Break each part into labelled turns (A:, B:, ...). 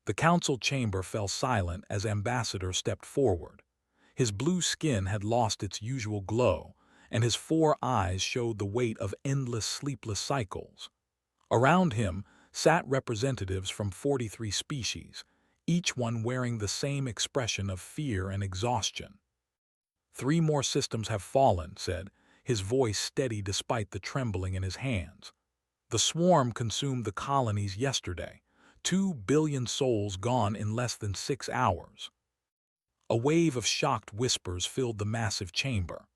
A: The council chamber fell silent as Ambassador stepped forward. His blue skin had lost its usual glow, and his four eyes showed the weight of endless sleepless cycles. Around him sat representatives from 43 species, each one wearing the same expression of fear and exhaustion. "3 more systems have fallen," said, his voice steady despite the trembling in his hands. "The swarm consumed the colonies yesterday. 2 billion souls gone in less than 6 hours. A wave of shocked whispers filled the massive chamber.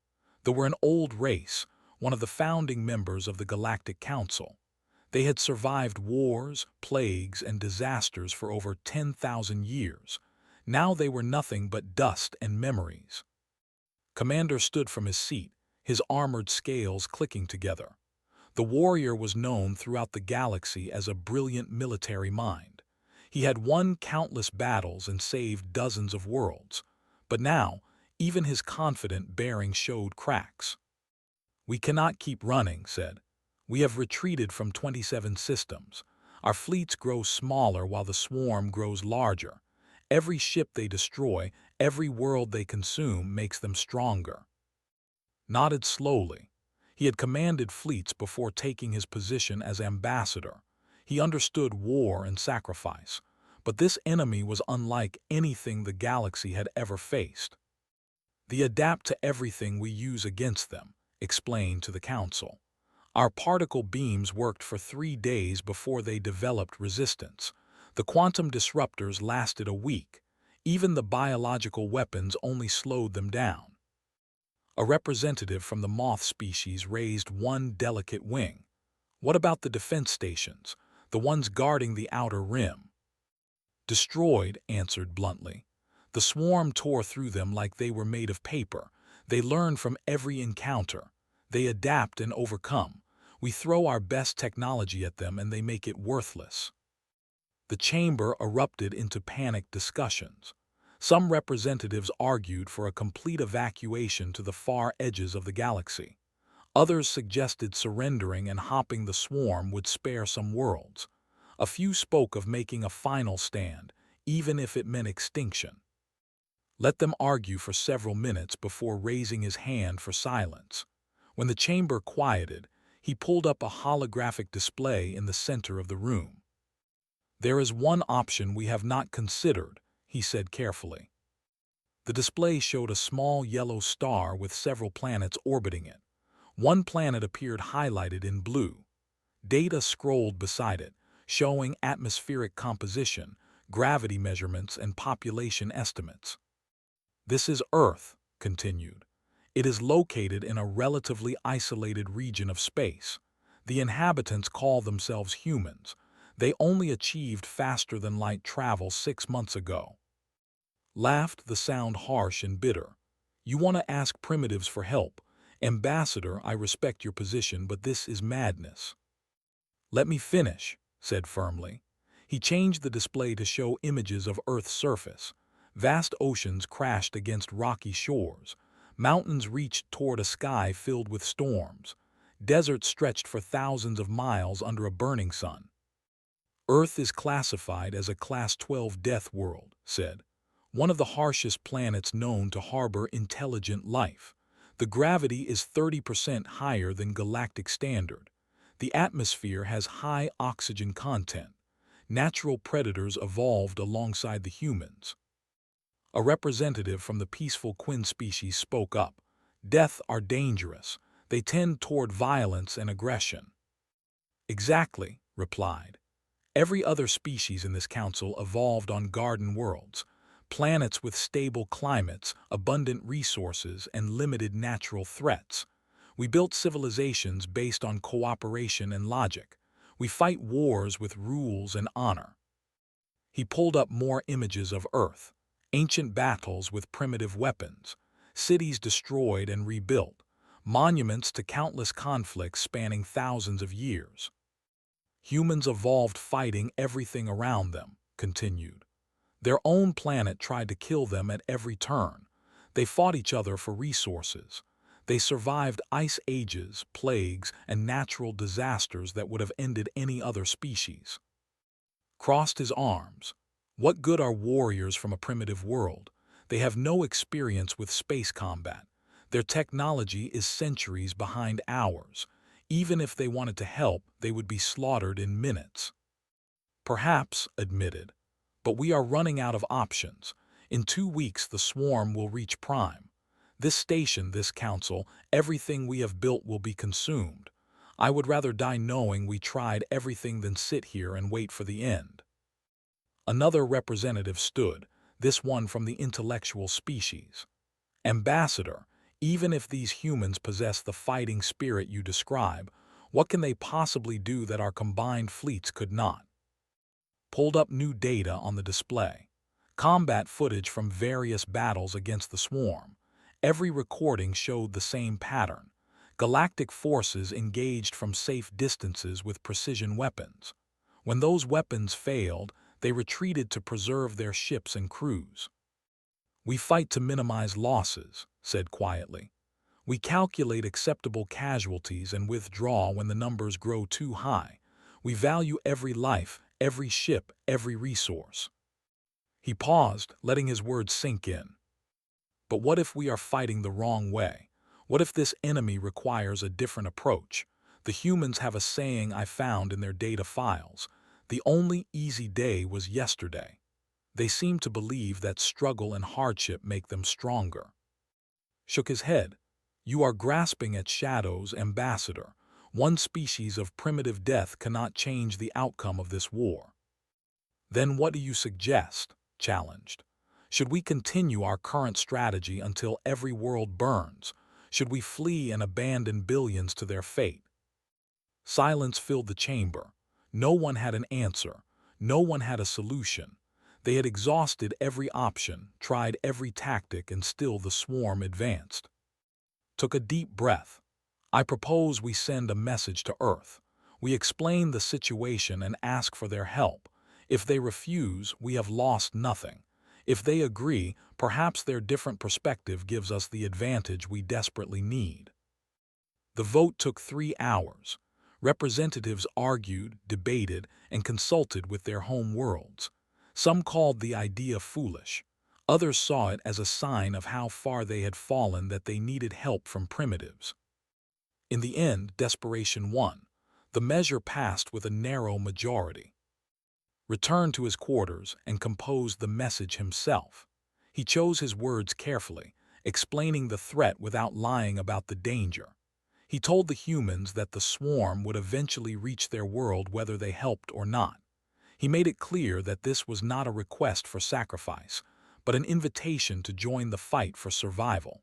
A: They were an old race, one of the founding members of the Galactic Council. They had survived wars, plagues, and disasters for over 10,000 years. Now they were nothing but dust and memories. Commander stood from his seat, his armored scales clicking together. The warrior was known throughout the galaxy as a brilliant military mind. He had won countless battles and saved dozens of worlds. But now, even his confident bearing showed cracks. "We cannot keep running," said. "We have retreated from 27 systems. Our fleets grow smaller while the swarm grows larger. Every ship they destroy, every world they consume makes them stronger." Nodded slowly. He had commanded fleets before taking his position as ambassador. He understood war and sacrifice, but this enemy was unlike anything the galaxy had ever faced. "They adapt to everything we use against them," explained to the council. "Our particle beams worked for 3 days before they developed resistance. The quantum disruptors lasted a week. Even the biological weapons only slowed them down." A representative from the moth species raised one delicate wing. "What about the defense stations, the ones guarding the outer rim?" "Destroyed," answered bluntly. "The swarm tore through them like they were made of paper. They learn from every encounter. They adapt and overcome. We throw our best technology at them and they make it worthless." The chamber erupted into panicked discussions. Some representatives argued for a complete evacuation to the far edges of the galaxy. Others suggested surrendering and hopping the swarm would spare some worlds. A few spoke of making a final stand, even if it meant extinction. Let them argue for several minutes before raising his hand for silence. When the chamber quieted, he pulled up a holographic display in the center of the room. "There is one option we have not considered," he said carefully. The display showed a small yellow star with several planets orbiting it. One planet appeared highlighted in blue. Data scrolled beside it, showing atmospheric composition, gravity measurements, and population estimates. "This is Earth," continued. "It is located in a relatively isolated region of space. The inhabitants call themselves humans. They only achieved faster-than-light travel 6 months ago." Laughed, the sound harsh and bitter. "You want to ask primitives for help. Ambassador, I respect your position, but this is madness." "Let me finish," said firmly. He changed the display to show images of Earth's surface. Vast oceans crashed against rocky shores. Mountains reached toward a sky filled with storms. Deserts stretched for thousands of miles under a burning sun. "Earth is classified as a Class 12 death world," said. "One of the harshest planets known to harbor intelligent life. The gravity is 30% higher than galactic standard. The atmosphere has high oxygen content. Natural predators evolved alongside the humans." A representative from the peaceful Quinn species spoke up. "Death are dangerous. They tend toward violence and aggression." "Exactly," replied. "Every other species in this council evolved on garden worlds, planets with stable climates, abundant resources, and limited natural threats. We built civilizations based on cooperation and logic. We fight wars with rules and honor." He pulled up more images of Earth. Ancient battles with primitive weapons, cities destroyed and rebuilt, monuments to countless conflicts spanning thousands of years. "Humans evolved fighting everything around them," continued. "Their own planet tried to kill them at every turn. They fought each other for resources. They survived ice ages, plagues, and natural disasters that would have ended any other species." Crossed his arms. What good are warriors from a primitive world? They have no experience with space combat. Their technology is centuries behind ours. Even if they wanted to help, they would be slaughtered in minutes. Perhaps, admitted, but we are running out of options. In 2 weeks the swarm will reach prime. This station, this council, everything we have built will be consumed. I would rather die knowing we tried everything than sit here and wait for the end. Another representative stood, this one from the intellectual species. Ambassador, even if these humans possess the fighting spirit you describe, what can they possibly do that our combined fleets could not? Pulled up new data on the display. Combat footage from various battles against the swarm. Every recording showed the same pattern. Galactic forces engaged from safe distances with precision weapons. When those weapons failed, they retreated to preserve their ships and crews. We fight to minimize losses, said quietly. We calculate acceptable casualties and withdraw when the numbers grow too high. We value every life, every ship, every resource. He paused, letting his words sink in. But what if we are fighting the wrong way? What if this enemy requires a different approach? The humans have a saying I found in their data files. The only easy day was yesterday. They seem to believe that struggle and hardship make them stronger. Shook his head. You are grasping at shadows, Ambassador. One species of primitive death cannot change the outcome of this war. Then what do you suggest? Challenged. Should we continue our current strategy until every world burns? Should we flee and abandon billions to their fate? Silence filled the chamber. No one had an answer. No one had a solution. They had exhausted every option, tried every tactic, and still the swarm advanced. Took a deep breath. I propose we send a message to Earth. We explain the situation and ask for their help. If they refuse, we have lost nothing. If they agree, perhaps their different perspective gives us the advantage we desperately need. The vote took 3 hours. Representatives argued, debated, and consulted with their home worlds. Some called the idea foolish. Others saw it as a sign of how far they had fallen, that they needed help from primitives. In the end, desperation won. The measure passed with a narrow majority. Returned to his quarters and composed the message himself. He chose his words carefully, explaining the threat without lying about the danger. He told the humans that the swarm would eventually reach their world whether they helped or not. He made it clear that this was not a request for sacrifice, but an invitation to join the fight for survival.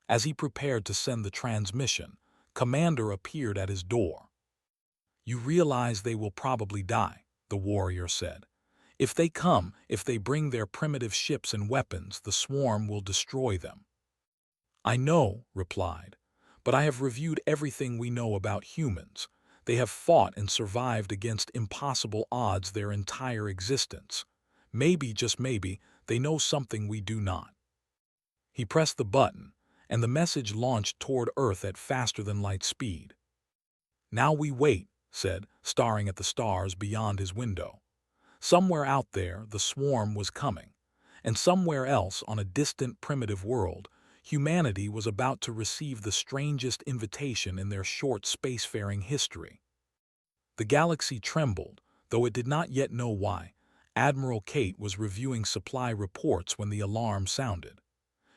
A: As he prepared to send the transmission, Commander appeared at his door. You realize they will probably die, the warrior said. If they come, if they bring their primitive ships and weapons, the swarm will destroy them. I know, replied, but I have reviewed everything we know about humans. They have fought and survived against impossible odds their entire existence. Maybe, just maybe, they know something we do not. He pressed the button, and the message launched toward Earth at faster-than-light speed. Now we wait, said, staring at the stars beyond his window. Somewhere out there, the swarm was coming, and somewhere else on a distant primitive world, humanity was about to receive the strangest invitation in their short spacefaring history. The galaxy trembled, though it did not yet know why. Admiral Kate was reviewing supply reports when the alarm sounded.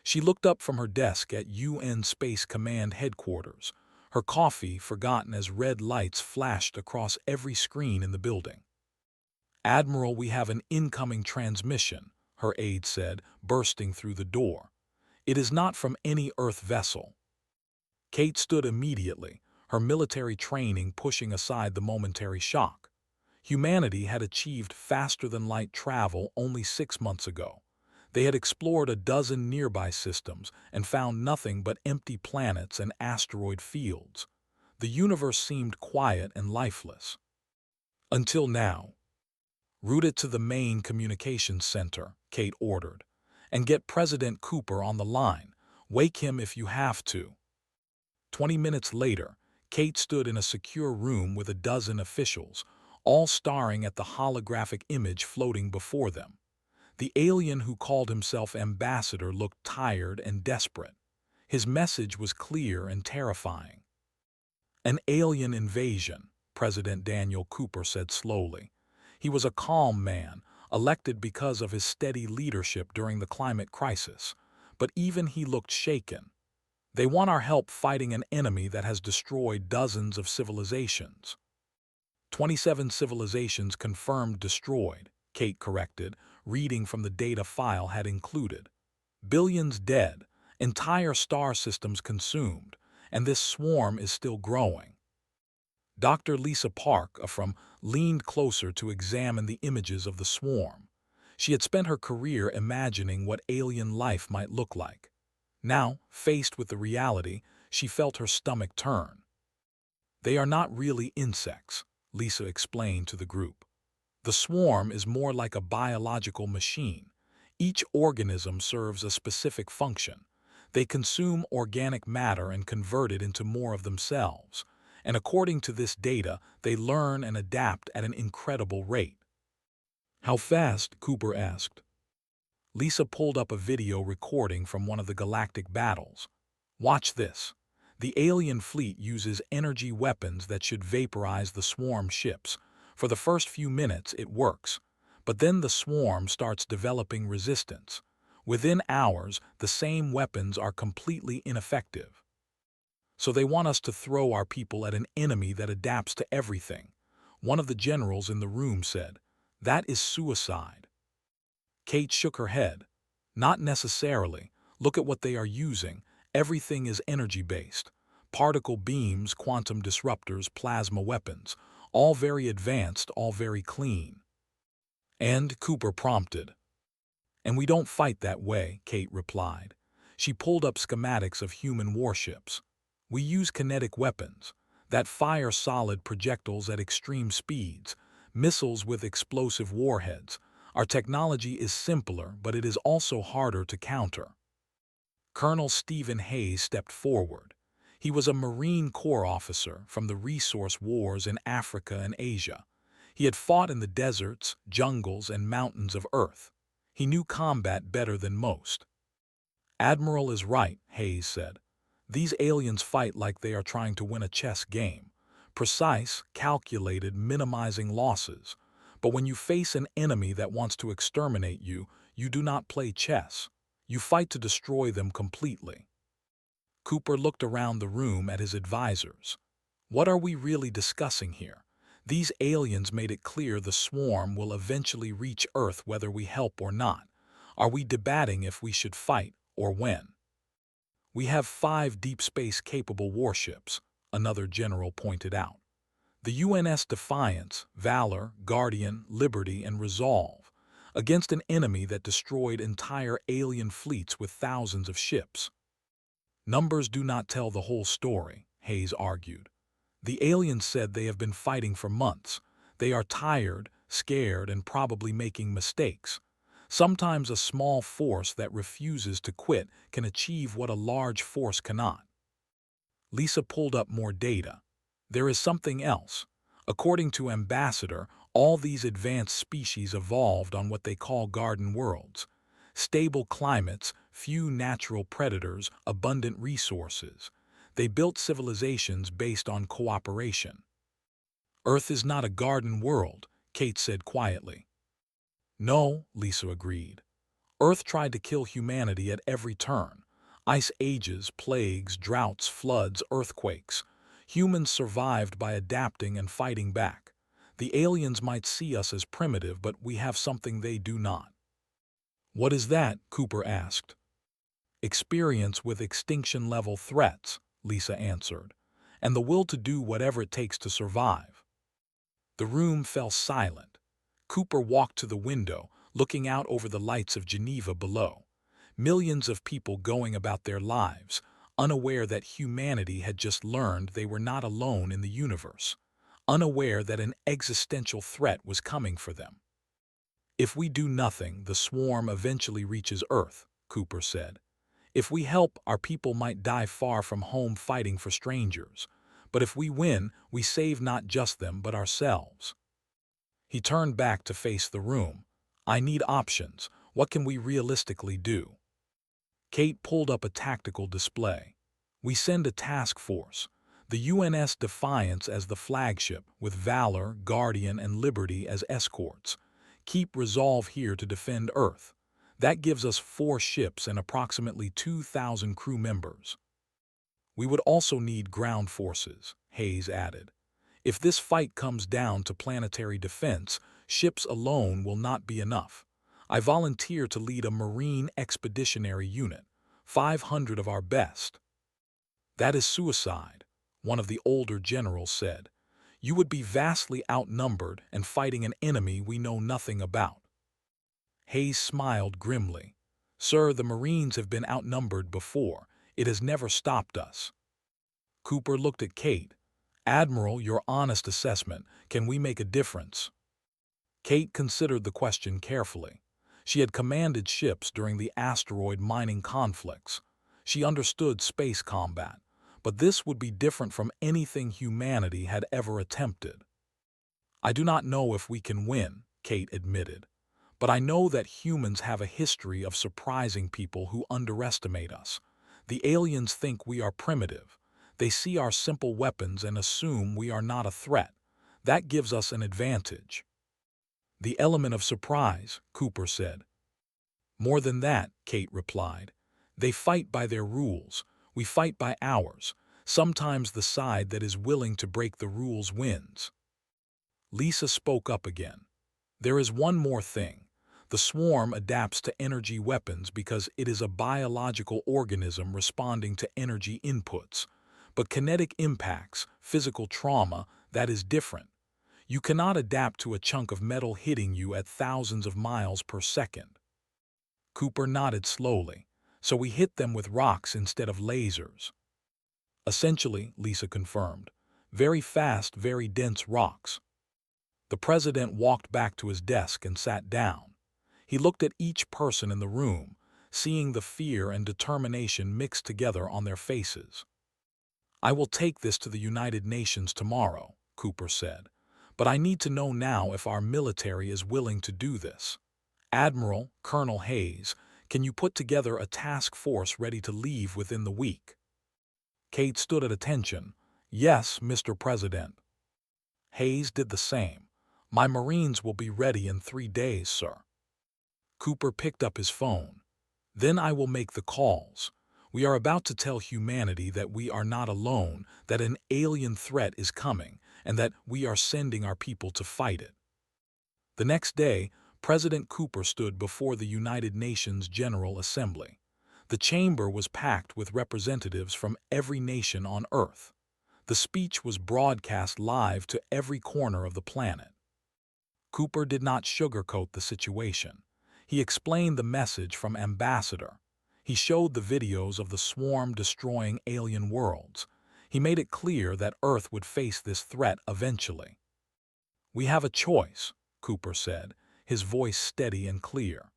A: She looked up from her desk at UN Space Command headquarters, her coffee forgotten as red lights flashed across every screen in the building. Admiral, we have an incoming transmission, her aide said, bursting through the door. It is not from any Earth vessel. Kate stood immediately, her military training pushing aside the momentary shock. Humanity had achieved faster-than-light travel only 6 months ago. They had explored a dozen nearby systems and found nothing but empty planets and asteroid fields. The universe seemed quiet and lifeless. Until now. Route it to the main communications center, Kate ordered, and get President Cooper on the line. Wake him if you have to. 20 minutes later, Kate stood in a secure room with a dozen officials, all staring at the holographic image floating before them. The alien who called himself Ambassador looked tired and desperate. His message was clear and terrifying. An alien invasion, President Daniel Cooper said slowly. He was a calm man, elected because of his steady leadership during the climate crisis, but even he looked shaken. They want our help fighting an enemy that has destroyed dozens of civilizations. 27 civilizations confirmed destroyed, Kate corrected, reading from the data file had included. Billions dead, entire star systems consumed, and this swarm is still growing. Dr. Lisa Park, from leaned closer to examine the images of the swarm. She had spent her career imagining what alien life might look like. Now, faced with the reality, she felt her stomach turn. They are not really insects, Lisa explained to the group. The swarm is more like a biological machine. Each organism serves a specific function. They consume organic matter and convert it into more of themselves. And according to this data, they learn and adapt at an incredible rate. How fast? Cooper asked. Lisa pulled up a video recording from one of the galactic battles. Watch this. The alien fleet uses energy weapons that should vaporize the swarm ships. For the first few minutes, it works. But then the swarm starts developing resistance. Within hours, the same weapons are completely ineffective. So they want us to throw our people at an enemy that adapts to everything. One of the generals in the room said, "That is suicide." Kate shook her head. "Not necessarily. Look at what they are using. Everything is energy-based. Particle beams, quantum disruptors, plasma weapons. All very advanced, all very clean." And Cooper prompted. "And we don't fight that way," Kate replied. She pulled up schematics of human warships. "We use kinetic weapons that fire solid projectiles at extreme speeds, missiles with explosive warheads. Our technology is simpler, but it is also harder to counter." Colonel Stephen Hayes stepped forward. He was a Marine Corps officer from the resource wars in Africa and Asia. He had fought in the deserts, jungles, and mountains of Earth. He knew combat better than most. "Admiral is right," Hayes said. "These aliens fight like they are trying to win a chess game. Precise, calculated, minimizing losses. But when you face an enemy that wants to exterminate you, you do not play chess. You fight to destroy them completely." Cooper looked around the room at his advisors. "What are we really discussing here? These aliens made it clear the swarm will eventually reach Earth whether we help or not. Are we debating if we should fight or when?" "We have 5 deep space-capable warships," another general pointed out. "The UNS Defiance, Valor, Guardian, Liberty, and Resolve, against an enemy that destroyed entire alien fleets with thousands of ships." "Numbers do not tell the whole story," Hayes argued. "The aliens said they have been fighting for months. They are tired, scared, and probably making mistakes. Sometimes a small force that refuses to quit can achieve what a large force cannot." Lisa pulled up more data. "There is something else. According to Ambassador, all these advanced species evolved on what they call garden worlds. Stable climates, few natural predators, abundant resources. They built civilizations based on cooperation." "Earth is not a garden world," Kate said quietly. "No," Lisa agreed. "Earth tried to kill humanity at every turn. Ice ages, plagues, droughts, floods, earthquakes. Humans survived by adapting and fighting back. The aliens might see us as primitive, but we have something they do not." "What is that?" Cooper asked. "Experience with extinction-level threats," Lisa answered, "and the will to do whatever it takes to survive." The room fell silent. Cooper walked to the window, looking out over the lights of Geneva below. Millions of people going about their lives, unaware that humanity had just learned they were not alone in the universe, unaware that an existential threat was coming for them. "If we do nothing, the swarm eventually reaches Earth," Cooper said. "If we help, our people might die far from home fighting for strangers. But if we win, we save not just them but ourselves." He turned back to face the room. I need options. What can we realistically do? Kate pulled up a tactical display. We send a task force. The UNS Defiance as the flagship, with Valor, Guardian, and Liberty as escorts. Keep Resolve here to defend Earth. That gives us 4 ships and approximately 2,000 crew members. We would also need ground forces, Hayes added. If this fight comes down to planetary defense, ships alone will not be enough. I volunteer to lead a Marine Expeditionary Unit, 500 of our best. That is suicide, one of the older generals said. You would be vastly outnumbered and fighting an enemy we know nothing about. Hayes smiled grimly. Sir, the Marines have been outnumbered before. It has never stopped us. Cooper looked at Kate. Admiral, your honest assessment, can we make a difference? Kate considered the question carefully. She had commanded ships during the asteroid mining conflicts. She understood space combat, but this would be different from anything humanity had ever attempted. I do not know if we can win, Kate admitted, but I know that humans have a history of surprising people who underestimate us. The aliens think we are primitive. They see our simple weapons and assume we are not a threat. That gives us an advantage. The element of surprise, Cooper said. More than that, Kate replied. They fight by their rules. We fight by ours. Sometimes the side that is willing to break the rules wins. Lisa spoke up again. There is one more thing. The swarm adapts to energy weapons because it is a biological organism responding to energy inputs. But kinetic impacts, physical trauma, that is different. You cannot adapt to a chunk of metal hitting you at thousands of miles per second. Cooper nodded slowly. So we hit them with rocks instead of lasers. Essentially, Lisa confirmed. Very fast, very dense rocks. The president walked back to his desk and sat down. He looked at each person in the room, seeing the fear and determination mixed together on their faces. I will take this to the United Nations tomorrow, Cooper said, but I need to know now if our military is willing to do this. Admiral, Colonel Hayes, can you put together a task force ready to leave within the week? Kate stood at attention. Yes, Mr. President. Hayes did the same. My Marines will be ready in 3 days, sir. Cooper picked up his phone. Then I will make the calls. We are about to tell humanity that we are not alone, that an alien threat is coming, and that we are sending our people to fight it. The next day, President Cooper stood before the United Nations General Assembly. The chamber was packed with representatives from every nation on Earth. The speech was broadcast live to every corner of the planet. Cooper did not sugarcoat the situation. He explained the message from Ambassador. He showed the videos of the swarm destroying alien worlds. He made it clear that Earth would face this threat eventually. We have a choice, Cooper said, his voice steady and clear.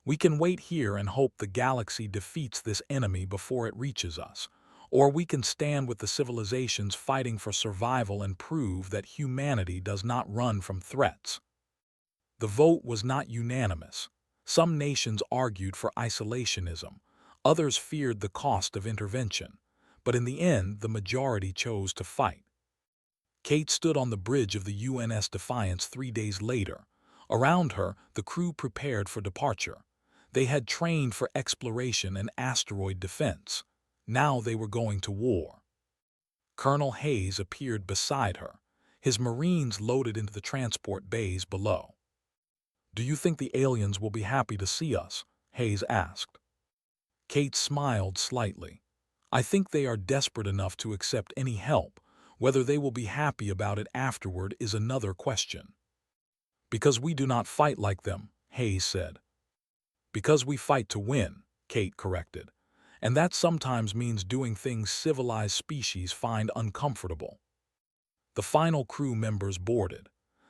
A: We can wait here and hope the galaxy defeats this enemy before it reaches us, or we can stand with the civilizations fighting for survival and prove that humanity does not run from threats. The vote was not unanimous. Some nations argued for isolationism. Others feared the cost of intervention. But in the end, the majority chose to fight. Kate stood on the bridge of the UNS Defiance 3 days later. Around her, the crew prepared for departure. They had trained for exploration and asteroid defense. Now they were going to war. Colonel Hayes appeared beside her, his Marines loaded into the transport bays below. Do you think the aliens will be happy to see us? Hayes asked. Kate smiled slightly. I think they are desperate enough to accept any help. Whether they will be happy about it afterward is another question. Because we do not fight like them, Hayes said. Because we fight to win, Kate corrected. And that sometimes means doing things civilized species find uncomfortable. The final crew members boarded.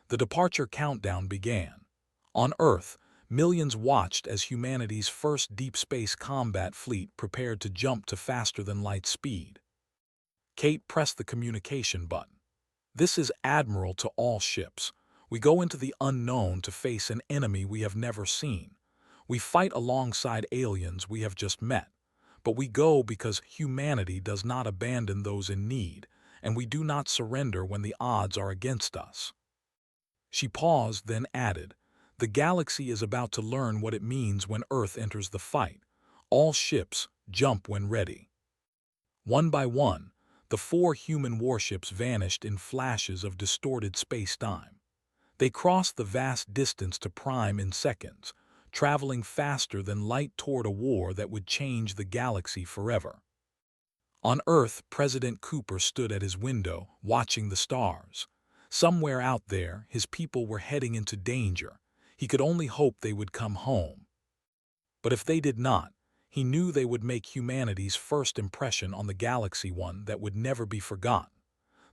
A: The departure countdown began. On Earth, millions watched as humanity's first deep space combat fleet prepared to jump to faster-than-light speed. Kate pressed the communication button. This is Admiral to all ships. We go into the unknown to face an enemy we have never seen. We fight alongside aliens we have just met. But we go because humanity does not abandon those in need, and we do not surrender when the odds are against us." She paused, then added, "The galaxy is about to learn what it means when Earth enters the fight. All ships, jump when ready." One by one, the 4 human warships vanished in flashes of distorted space-time. They crossed the vast distance to Prime in seconds, traveling faster than light toward a war that would change the galaxy forever. On Earth, President Cooper stood at his window, watching the stars. Somewhere out there, his people were heading into danger. He could only hope they would come home. But if they did not, he knew they would make humanity's first impression on the galaxy one that would never be forgotten.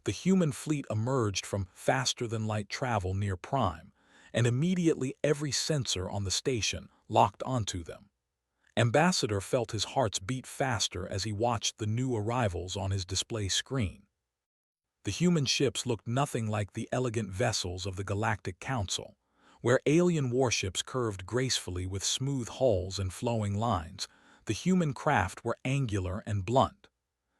A: The human fleet emerged from faster-than-light travel near Prime, and immediately every sensor on the station locked onto them. Ambassador felt his heart beat faster as he watched the new arrivals on his display screen. The human ships looked nothing like the elegant vessels of the Galactic Council, where alien warships curved gracefully with smooth hulls and flowing lines. The human craft were angular and blunt.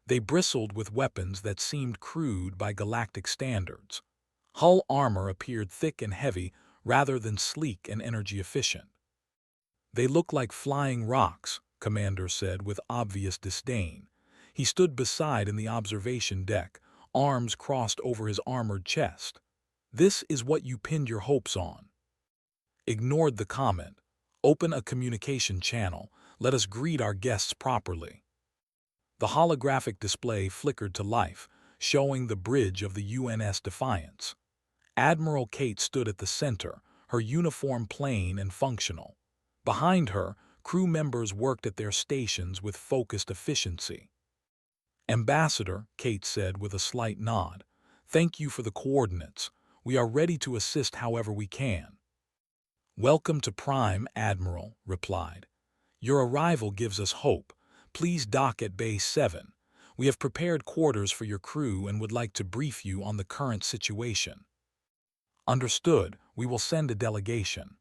A: They bristled with weapons that seemed crude by galactic standards. Hull armor appeared thick and heavy rather than sleek and energy efficient. "They look like flying rocks," Commander said with obvious disdain. He stood beside in the observation deck, arms crossed over his armored chest. "This is what you pinned your hopes on." Ignored the comment. "Open a communication channel. Let us greet our guests properly." The holographic display flickered to life, showing the bridge of the UNS Defiance. Admiral Kate stood at the center, her uniform plain and functional. Behind her, crew members worked at their stations with focused efficiency. "Ambassador," Kate said with a slight nod, "thank you for the coordinates. We are ready to assist however we can." "Welcome to Prime," Admiral replied. "Your arrival gives us hope. Please dock at Bay 7. We have prepared quarters for your crew and would like to brief you on the current situation." "Understood. We will send a delegation."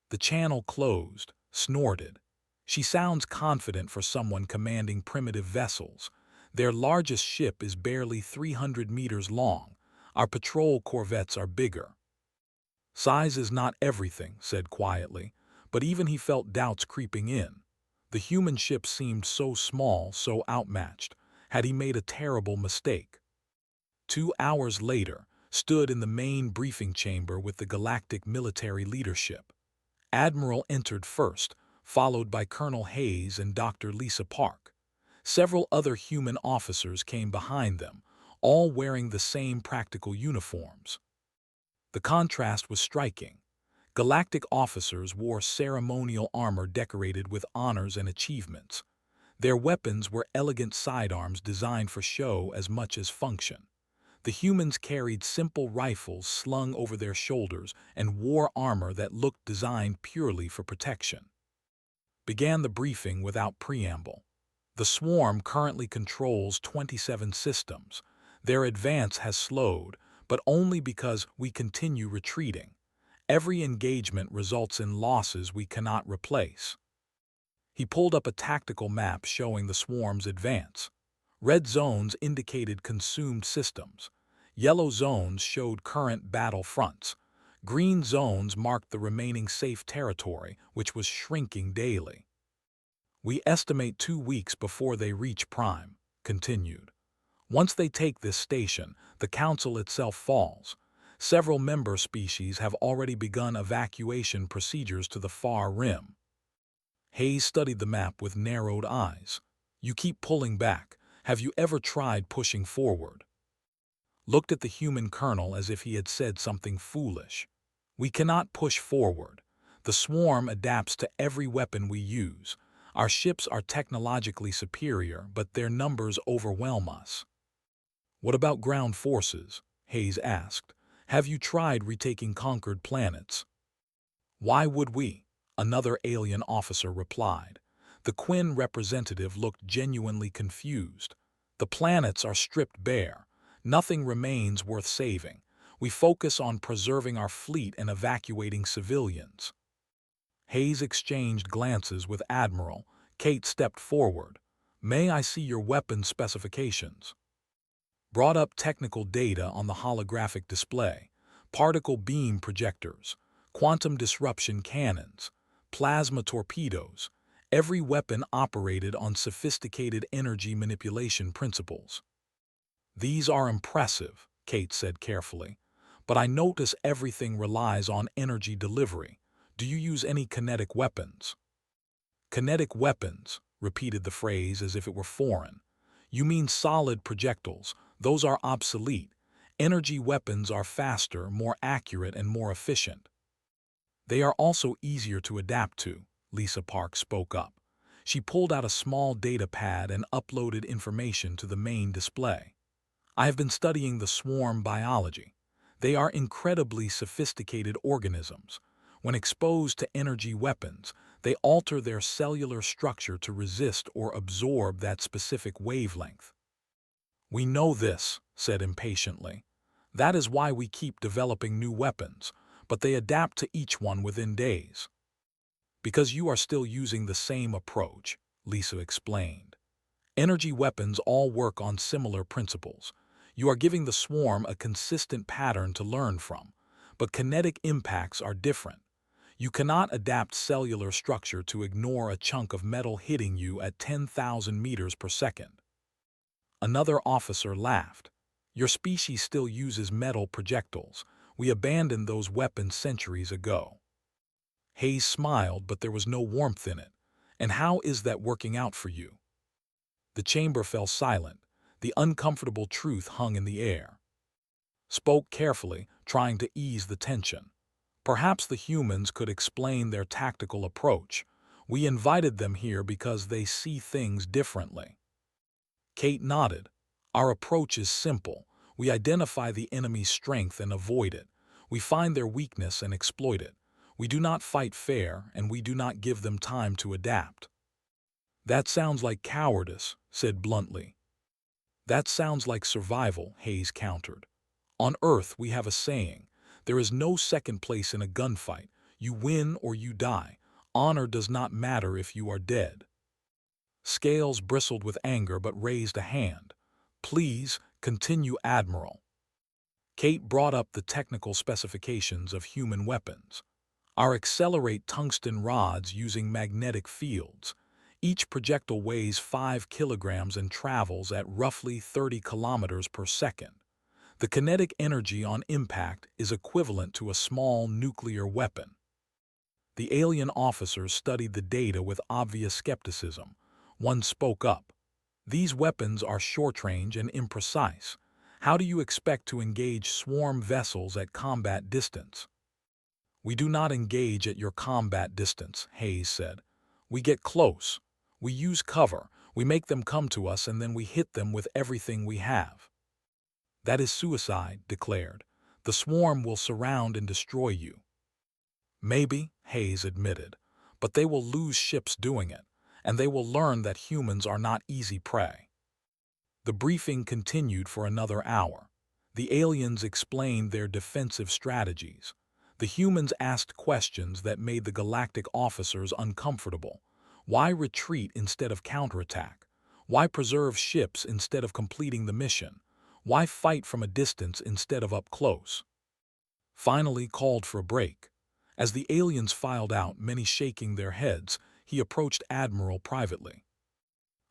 A: The channel closed, snorted. "She sounds confident for someone commanding primitive vessels. Their largest ship is barely 300 meters long. Our patrol corvettes are bigger." "Size is not everything," said quietly, but even he felt doubts creeping in. The human ship seemed so small, so outmatched. Had he made a terrible mistake? 2 hours later, stood in the main briefing chamber with the galactic military leadership. Admiral entered first, followed by Colonel Hayes and Dr. Lisa Park. Several other human officers came behind them, all wearing the same practical uniforms. The contrast was striking. Galactic officers wore ceremonial armor decorated with honors and achievements. Their weapons were elegant sidearms designed for show as much as function. The humans carried simple rifles slung over their shoulders and wore armor that looked designed purely for protection. Began the briefing without preamble. "The swarm currently controls 27 systems. Their advance has slowed, but only because we continue retreating. Every engagement results in losses we cannot replace." He pulled up a tactical map showing the swarm's advance. Red zones indicated consumed systems. Yellow zones showed current battle fronts. Green zones marked the remaining safe territory, which was shrinking daily. "We estimate 2 weeks before they reach Prime," continued. "Once they take this station, the Council itself falls. Several member species have already begun evacuation procedures to the far rim." Hayes studied the map with narrowed eyes. "You keep pulling back. Have you ever tried pushing forward?" Looked at the human colonel as if he had said something foolish. "We cannot push forward. The swarm adapts to every weapon we use. Our ships are technologically superior, but their numbers overwhelm us." "What about ground forces?" Hayes asked. "Have you tried retaking conquered planets?" "Why would we?" another alien officer replied. The Quinn representative looked genuinely confused. "The planets are stripped bare. Nothing remains worth saving. We focus on preserving our fleet and evacuating civilians." Hayes exchanged glances with Admiral. Kate stepped forward. "May I see your weapon specifications?" Brought up technical data on the holographic display: particle beam projectors, quantum disruption cannons, plasma torpedoes. Every weapon operated on sophisticated energy manipulation principles. "These are impressive," Kate said carefully, "but I notice everything relies on energy delivery. Do you use any kinetic weapons?" "Kinetic weapons," repeated the phrase as if it were foreign. "You mean solid projectiles. Those are obsolete. Energy weapons are faster, more accurate, and more efficient." "They are also easier to adapt to," Lisa Park spoke up. She pulled out a small data pad and uploaded information to the main display. "I have been studying the swarm biology. They are incredibly sophisticated organisms. When exposed to energy weapons, they alter their cellular structure to resist or absorb that specific wavelength." "We know this," said impatiently. "That is why we keep developing new weapons, but they adapt to each one within days." "Because you are still using the same approach," Lisa explained. "Energy weapons all work on similar principles. You are giving the swarm a consistent pattern to learn from, but kinetic impacts are different. You cannot adapt cellular structure to ignore a chunk of metal hitting you at 10,000 meters per second." Another officer laughed. "Your species still uses metal projectiles. We abandoned those weapons centuries ago." Hayes smiled, but there was no warmth in it. "And how is that working out for you?" The chamber fell silent. The uncomfortable truth hung in the air. Spoke carefully, trying to ease the tension. "Perhaps the humans could explain their tactical approach. We invited them here because they see things differently." Kate nodded. "Our approach is simple. We identify the enemy's strength and avoid it. We find their weakness and exploit it. We do not fight fair, and we do not give them time to adapt." "That sounds like cowardice," said bluntly. "That sounds like survival," Hayes countered. "On Earth we have a saying: there is no second place in a gunfight. You win or you die. Honor does not matter if you are dead." Scales bristled with anger but raised a hand. "Please, continue, Admiral." Kate brought up the technical specifications of human weapons. "Our accelerate tungsten rods using magnetic fields. Each projectile weighs 5 kilograms and travels at roughly 30 kilometers per second. The kinetic energy on impact is equivalent to a small nuclear weapon." The alien officers studied the data with obvious skepticism. One spoke up. "These weapons are short-range and imprecise. How do you expect to engage swarm vessels at combat distance?" "We do not engage at your combat distance," Hayes said. "We get close. We use cover. We make them come to us, and then we hit them with everything we have." "That is suicide," declared. "The swarm will surround and destroy you." "Maybe," Hayes admitted, "but they will lose ships doing it, and they will learn that humans are not easy prey." The briefing continued for another hour. The aliens explained their defensive strategies. The humans asked questions that made the galactic officers uncomfortable. Why retreat instead of counterattack? Why preserve ships instead of completing the mission? Why fight from a distance instead of up close? Finally called for a break. As the aliens filed out, many shaking their heads, he approached Admiral privately.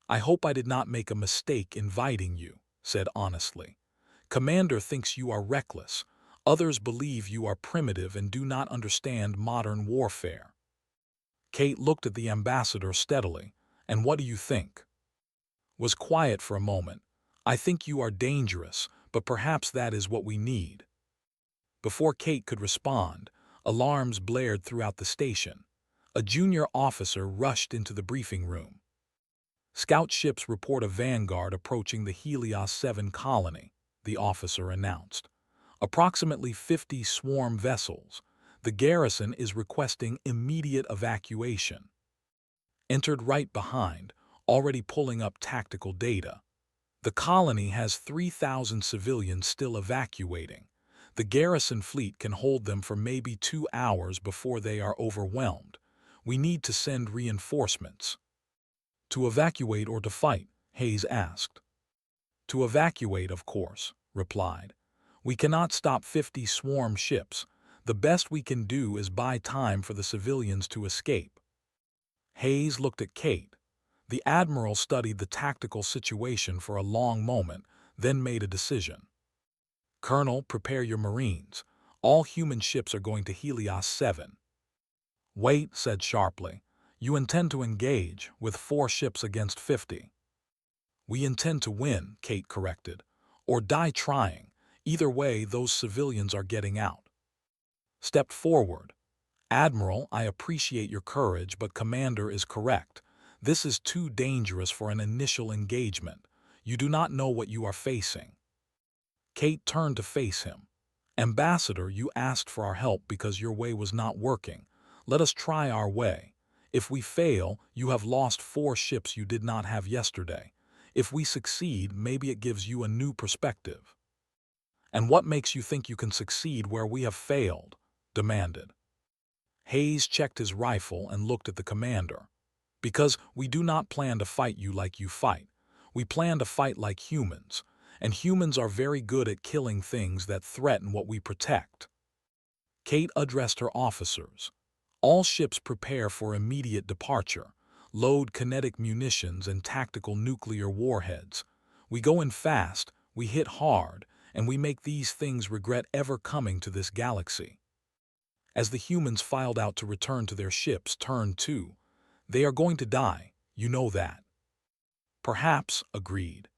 A: "I hope I did not make a mistake inviting you," said honestly. "Commander thinks you are reckless. Others believe you are primitive and do not understand modern warfare." Kate looked at the ambassador steadily. "And what do you think?" Was quiet for a moment. "I think you are dangerous, but perhaps that is what we need." Before Kate could respond, alarms blared throughout the station. A junior officer rushed into the briefing room. "Scout ships report a vanguard approaching the Helios 7 colony," the officer announced. "Approximately 50 swarm vessels. The garrison is requesting immediate evacuation." Entered right behind, already pulling up tactical data. "The colony has 3,000 civilians still evacuating. The garrison fleet can hold them for maybe 2 hours before they are overwhelmed. We need to send reinforcements. To evacuate or to fight? Hayes asked. To evacuate, of course, replied. We cannot stop 50 swarm ships. The best we can do is buy time for the civilians to escape. Hayes looked at Kate. The admiral studied the tactical situation for a long moment, then made a decision. Colonel, prepare your Marines. All human ships are going to Helios 7. Wait, said sharply. You intend to engage with 4 ships against 50. We intend to win, Kate corrected, or die trying. Either way, those civilians are getting out. Stepped forward. Admiral, I appreciate your courage, but Commander is correct. This is too dangerous for an initial engagement. You do not know what you are facing. Kate turned to face him. Ambassador, you asked for our help because your way was not working. Let us try our way. If we fail, you have lost 4 ships you did not have yesterday. If we succeed, maybe it gives you a new perspective. And what makes you think you can succeed where we have failed? Demanded. Hayes checked his rifle and looked at the commander. Because we do not plan to fight you like you fight. We plan to fight like humans, and humans are very good at killing things that threaten what we protect. Kate addressed her officers. All ships prepare for immediate departure. Load kinetic munitions and tactical nuclear warheads. We go in fast, we hit hard, and we make these things regret ever coming to this galaxy. As the humans filed out to return to their ships, turn 2. They are going to die, you know that. Perhaps, agreed.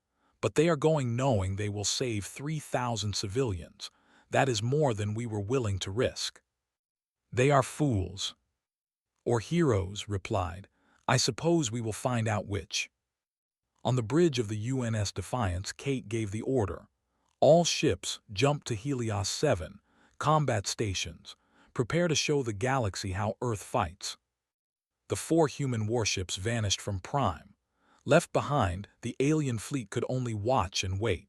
A: But they are going knowing they will save 3,000 civilians. That is more than we were willing to risk. They are fools. Or heroes, replied. I suppose we will find out which. On the bridge of the UNS Defiance, Kate gave the order. All ships jump to Helios 7, combat stations. Prepare to show the galaxy how Earth fights. The 4 human warships vanished from Prime. Left behind, the alien fleet could only watch and wait.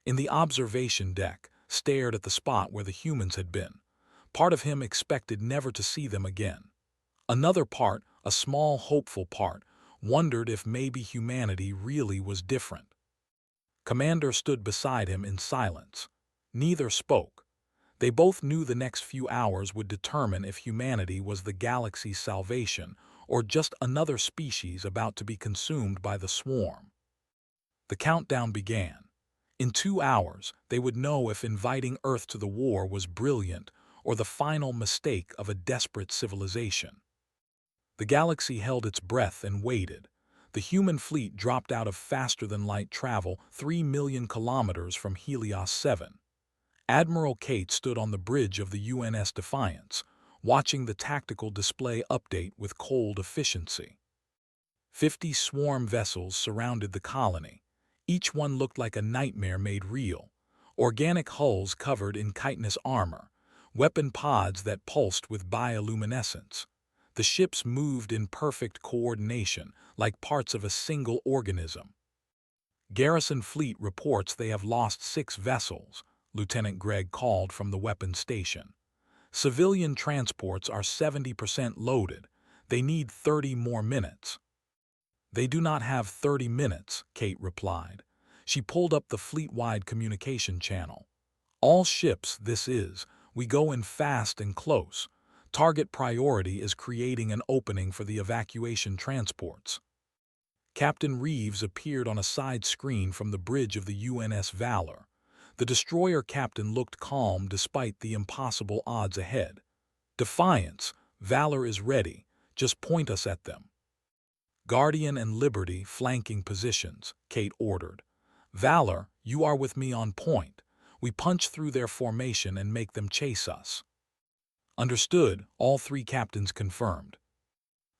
A: In the observation deck, stared at the spot where the humans had been. Part of him expected never to see them again. Another part, a small hopeful part, wondered if maybe humanity really was different. Commander stood beside him in silence. Neither spoke. They both knew the next few hours would determine if humanity was the galaxy's salvation or just another species about to be consumed by the swarm. The countdown began. In 2 hours, they would know if inviting Earth to the war was brilliant or the final mistake of a desperate civilization. The galaxy held its breath and waited. The human fleet dropped out of faster-than-light travel 3 million kilometers from Helios 7. Admiral Kate stood on the bridge of the UNS Defiance, watching the tactical display update with cold efficiency. 50 swarm vessels surrounded the colony. Each one looked like a nightmare made real. Organic hulls covered in chitinous armor, weapon pods that pulsed with bioluminescence. The ships moved in perfect coordination, like parts of a single organism. Garrison fleet reports they have lost 6 vessels, Lieutenant Gregg called from the weapons station. Civilian transports are 70% loaded. They need 30 more minutes. They do not have 30 minutes, Kate replied. She pulled up the fleet-wide communication channel. All ships, this is, we go in fast and close. Target priority is creating an opening for the evacuation transports. Captain Reeves appeared on a side screen from the bridge of the UNS Valor. The destroyer captain looked calm despite the impossible odds ahead. Defiance, Valor is ready. Just point us at them. Guardian and Liberty flanking positions, Kate ordered. Valor, you are with me on point. We punch through their formation and make them chase us. Understood, all 3 captains confirmed.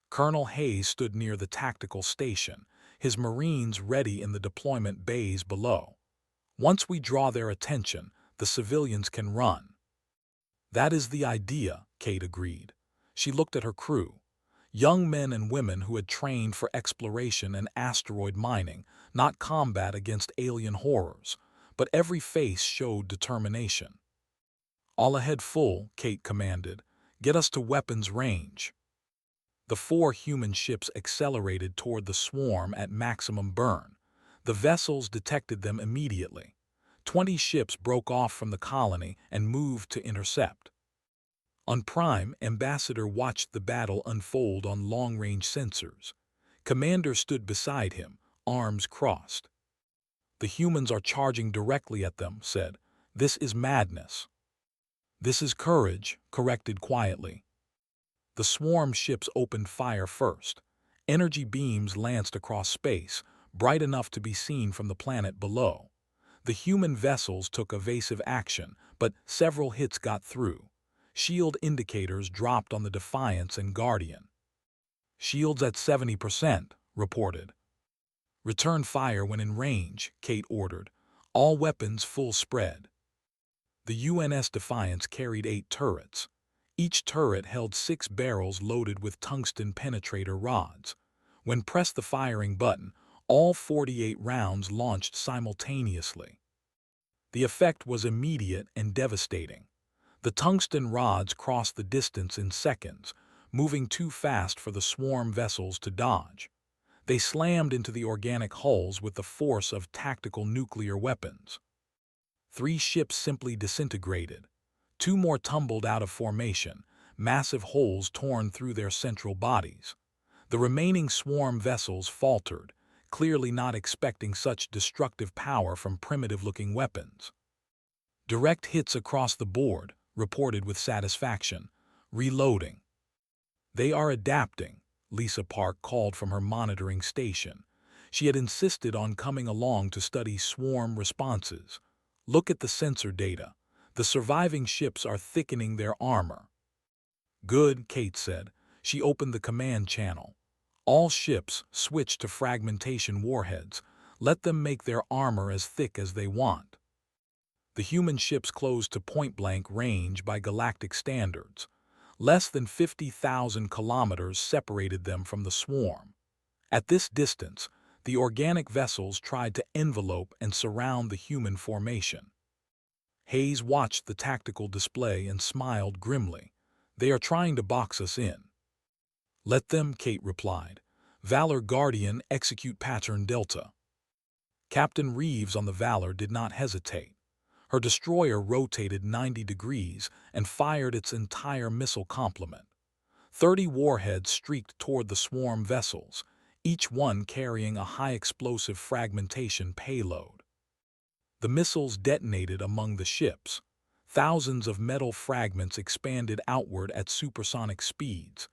A: Colonel Hayes stood near the tactical station, his Marines ready in the deployment bays below. Once we draw their attention, the civilians can run. That is the idea, Kate agreed. She looked at her crew. Young men and women who had trained for exploration and asteroid mining, not combat against alien horrors, but every face showed determination. All ahead full, Kate commanded. Get us to weapons range. The 4 human ships accelerated toward the swarm at maximum burn. The vessels detected them immediately. 20 ships broke off from the colony and moved to intercept. On Prime, Ambassador watched the battle unfold on long-range sensors. Commander stood beside him, arms crossed. The humans are charging directly at them, said. This is madness. This is courage, corrected quietly. The swarm ships opened fire first. Energy beams lanced across space, bright enough to be seen from the planet below. The human vessels took evasive action, but several hits got through. Shield indicators dropped on the Defiance and Guardian. Shields at 70%, reported. Return fire when in range, Kate ordered. All weapons full spread. The UNS Defiance carried 8 turrets. Each turret held 6 barrels loaded with tungsten penetrator rods. When pressed the firing button, all 48 rounds launched simultaneously. The effect was immediate and devastating. The tungsten rods crossed the distance in seconds, moving too fast for the swarm vessels to dodge. They slammed into the organic hulls with the force of tactical nuclear weapons. 3 ships simply disintegrated. 2 more tumbled out of formation, massive holes torn through their central bodies. The remaining swarm vessels faltered, clearly not expecting such destructive power from primitive-looking weapons. Direct hits across the board, reported with satisfaction. Reloading. They are adapting, Lisa Park called from her monitoring station. She had insisted on coming along to study swarm responses. Look at the sensor data. The surviving ships are thickening their armor. Good, Kate said. She opened the command channel. All ships switch to fragmentation warheads. Let them make their armor as thick as they want. The human ships closed to point-blank range by galactic standards. Less than 50,000 kilometers separated them from the swarm. At this distance, the organic vessels tried to envelope and surround the human formation. Hayes watched the tactical display and smiled grimly. They are trying to box us in. Let them, Kate replied. Valor Guardian, execute pattern Delta. Captain Reeves on the Valor did not hesitate. Her destroyer rotated 90 degrees and fired its entire missile complement. 30 warheads streaked toward the swarm vessels, each one carrying a high-explosive fragmentation payload. The missiles detonated among the ships. Thousands of metal fragments expanded outward at supersonic speeds.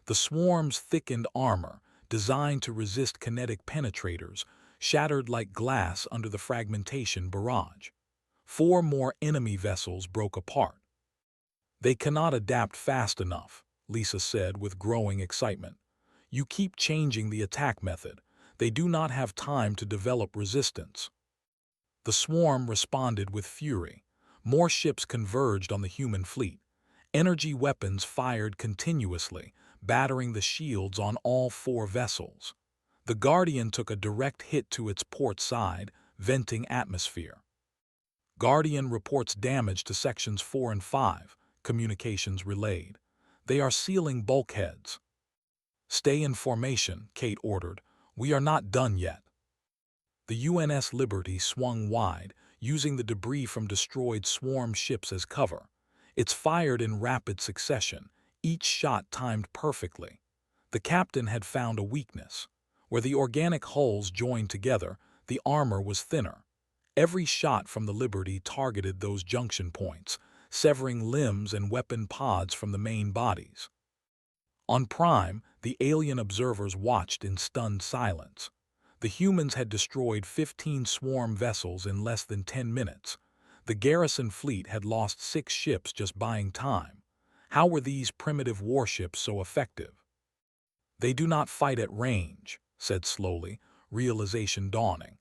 A: The swarm's thickened armor, designed to resist kinetic penetrators, shattered like glass under the fragmentation barrage. 4 more enemy vessels broke apart. They cannot adapt fast enough, Lisa said with growing excitement. You keep changing the attack method. They do not have time to develop resistance. The swarm responded with fury. More ships converged on the human fleet. Energy weapons fired continuously, battering the shields on all 4 vessels. The Guardian took a direct hit to its port side, venting atmosphere. Guardian reports damage to sections 4 and 5, communications relayed. They are sealing bulkheads. Stay in formation, Kate ordered. We are not done yet. The UNS Liberty swung wide, using the debris from destroyed swarm ships as cover. It's fired in rapid succession, each shot timed perfectly. The captain had found a weakness. Where the organic hulls joined together, the armor was thinner. Every shot from the Liberty targeted those junction points, severing limbs and weapon pods from the main bodies. On Prime, the alien observers watched in stunned silence. The humans had destroyed 15 swarm vessels in less than 10 minutes. The garrison fleet had lost 6 ships just buying time. How were these primitive warships so effective? They do not fight at range, said slowly, realization dawning.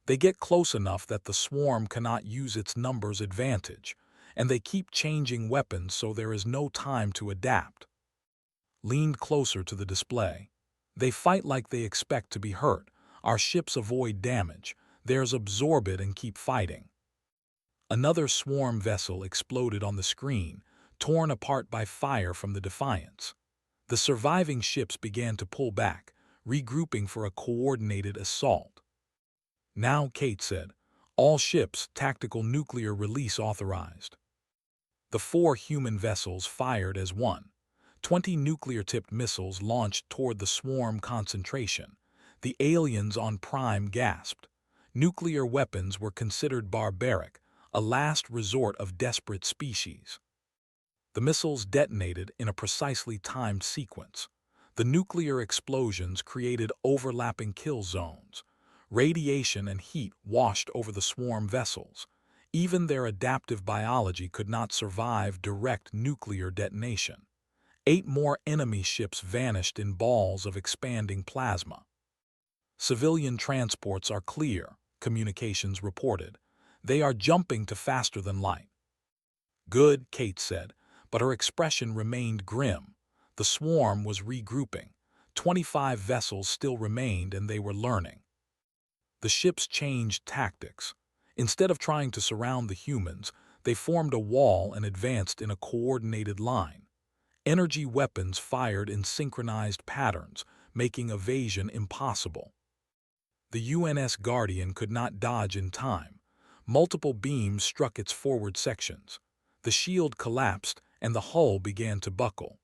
A: They get close enough that the swarm cannot use its numbers advantage, and they keep changing weapons so there is no time to adapt. Leaned closer to the display. They fight like they expect to be hurt. Our ships avoid damage. Theirs absorb it and keep fighting. Another swarm vessel exploded on the screen, torn apart by fire from the Defiance. The surviving ships began to pull back, regrouping for a coordinated assault. "Now," Kate said, "all ships, tactical nuclear release authorized." The 4 human vessels fired as one. 20 nuclear-tipped missiles launched toward the swarm concentration. The aliens on Prime gasped. Nuclear weapons were considered barbaric, a last resort of desperate species. The missiles detonated in a precisely timed sequence. The nuclear explosions created overlapping kill zones. Radiation and heat washed over the swarm vessels. Even their adaptive biology could not survive direct nuclear detonation. 8 more enemy ships vanished in balls of expanding plasma. "Civilian transports are clear," communications reported. "They are jumping to faster than light." "Good," Kate said, but her expression remained grim. The swarm was regrouping. 25 vessels still remained, and they were learning. The ships changed tactics. Instead of trying to surround the humans, they formed a wall and advanced in a coordinated line. Energy weapons fired in synchronized patterns, making evasion impossible. The UNS Guardian could not dodge in time. Multiple beams struck its forward sections. The shield collapsed, and the hull began to buckle.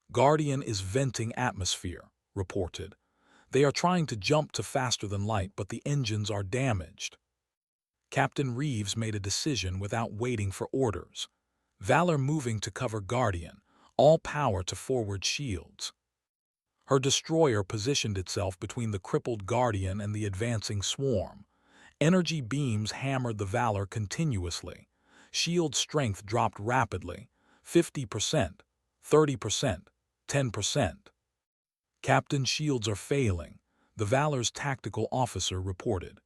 A: "Guardian is venting atmosphere," reported. "They are trying to jump to faster than light, but the engines are damaged." Captain Reeves made a decision without waiting for orders. Valor moving to cover Guardian, all power to forward shields. Her destroyer positioned itself between the crippled Guardian and the advancing swarm. Energy beams hammered the Valor continuously. Shield strength dropped rapidly, 50%, 30%, 10%. "Captain, shields are failing," the Valor's tactical officer reported.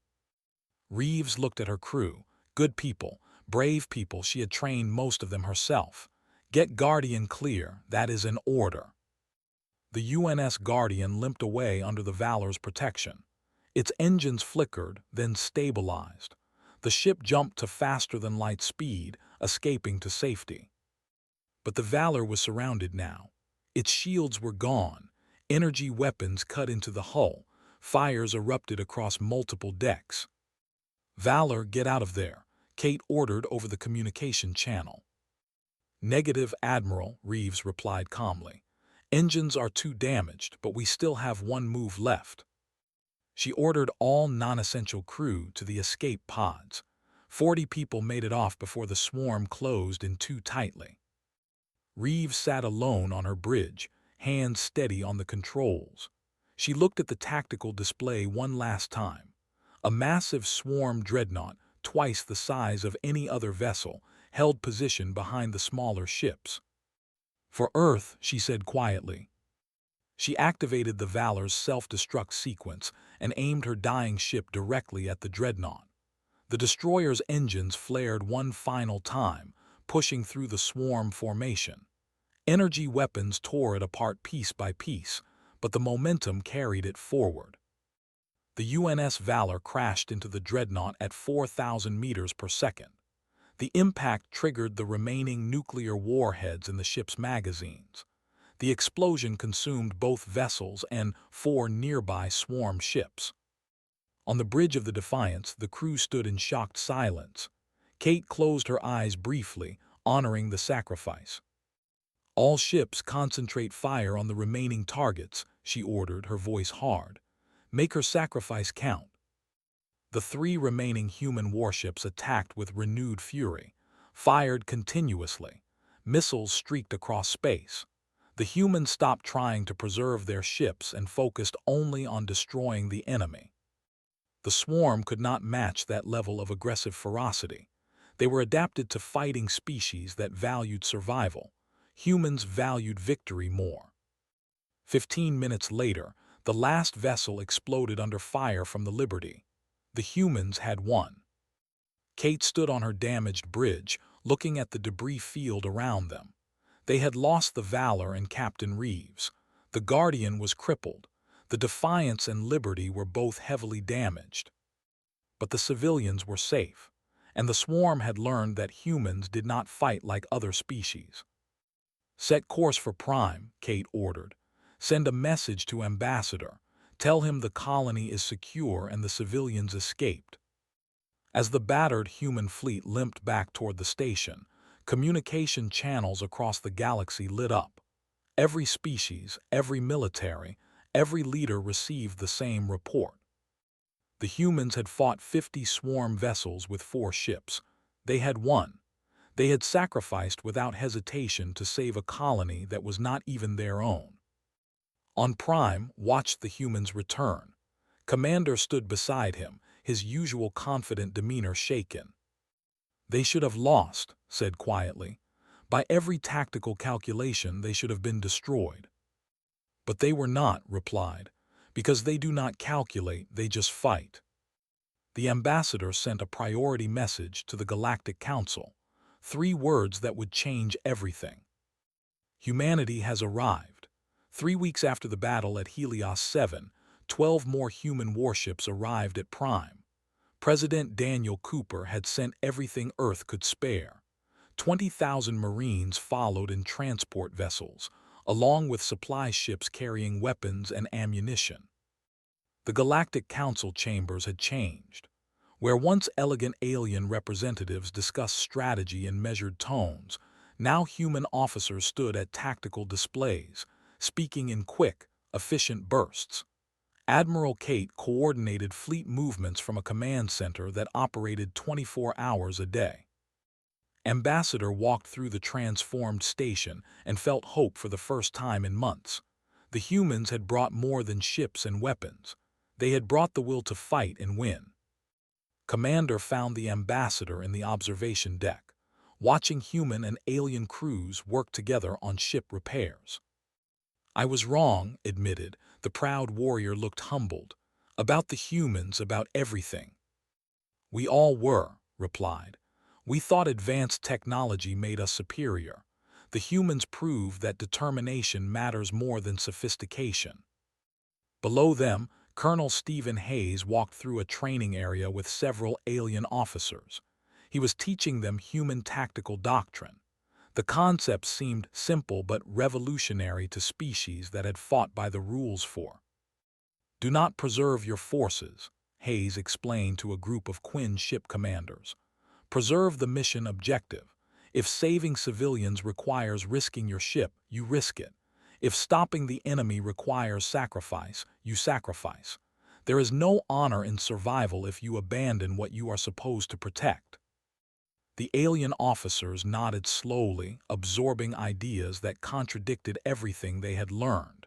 A: Reeves looked at her crew. Good people, brave people. She had trained most of them herself. "Get Guardian clear, that is an order." The UNS Guardian limped away under the Valor's protection. Its engines flickered, then stabilized. The ship jumped to faster-than-light speed, escaping to safety. But the Valor was surrounded now. Its shields were gone. Energy weapons cut into the hull. Fires erupted across multiple decks. "Valor, get out of there," Kate ordered over the communication channel. "Negative, Admiral," Reeves replied calmly. "Engines are too damaged, but we still have one move left." She ordered all non-essential crew to the escape pods. 40 people made it off before the swarm closed in too tightly. Reeves sat alone on her bridge, hands steady on the controls. She looked at the tactical display one last time. A massive swarm dreadnought, twice the size of any other vessel, held position behind the smaller ships. "For Earth," she said quietly. She activated the Valor's self-destruct sequence and aimed her dying ship directly at the dreadnought. The destroyer's engines flared one final time, pushing through the swarm formation. Energy weapons tore it apart piece by piece, but the momentum carried it forward. The UNS Valor crashed into the dreadnought at 4,000 meters per second. The impact triggered the remaining nuclear warheads in the ship's magazines. The explosion consumed both vessels and 4 nearby swarm ships. On the bridge of the Defiance, the crew stood in shocked silence. Kate closed her eyes briefly, honoring the sacrifice. "All ships concentrate fire on the remaining targets," she ordered, her voice hard. "Make her sacrifice count." The 3 remaining human warships attacked with renewed fury, fired continuously. Missiles streaked across space. The humans stopped trying to preserve their ships and focused only on destroying the enemy. The swarm could not match that level of aggressive ferocity. They were adapted to fighting species that valued survival. Humans valued victory more. 15 minutes later, the last vessel exploded under fire from the Liberty. The humans had won. Kate stood on her damaged bridge, looking at the debris field around them. They had lost the Valor and Captain Reeves. The Guardian was crippled. The Defiance and Liberty were both heavily damaged. But the civilians were safe. and the swarm had learned that humans did not fight like other species. "Set course for Prime," Kate ordered. "Send a message to Ambassador. Tell him the colony is secure and the civilians escaped." As the battered human fleet limped back toward the station, communication channels across the galaxy lit up. Every species, every military, every leader received the same report. The humans had fought 50 swarm vessels with 4 ships. They had won. They had sacrificed without hesitation to save a colony that was not even their own. On Prime watched the humans return. Commander stood beside him, his usual confident demeanor shaken. "They should have lost," said quietly. "By every tactical calculation they should have been destroyed." "But they were not," replied, "because they do not calculate, they just fight." The ambassador sent a priority message to the Galactic Council, 3 words that would change everything. "Humanity has arrived." 3 weeks after the battle at Helios 7, 12 more human warships arrived at Prime. President Daniel Cooper had sent everything Earth could spare. 20,000 Marines followed in transport vessels, along with supply ships carrying weapons and ammunition. The Galactic Council chambers had changed. Where once elegant alien representatives discussed strategy in measured tones, now human officers stood at tactical displays, speaking in quick, efficient bursts. Admiral Kate coordinated fleet movements from a command center that operated 24 hours a day. Ambassador walked through the transformed station and felt hope for the first time in months. The humans had brought more than ships and weapons. They had brought the will to fight and win. Commander found the ambassador in the observation deck, watching human and alien crews work together on ship repairs. "I was wrong," admitted. The proud warrior looked humbled. "About the humans, about everything." "We all were," replied. "We thought advanced technology made us superior. The humans proved that determination matters more than sophistication." Below them, Colonel Stephen Hayes walked through a training area with several alien officers. He was teaching them human tactical doctrine. The concept seemed simple but revolutionary to species that had fought by the rules for. "Do not preserve your forces," Hayes explained to a group of Quinn ship commanders. "Preserve the mission objective. If saving civilians requires risking your ship, you risk it. If stopping the enemy requires sacrifice, you sacrifice. There is no honor in survival if you abandon what you are supposed to protect." The alien officers nodded slowly, absorbing ideas that contradicted everything they had learned.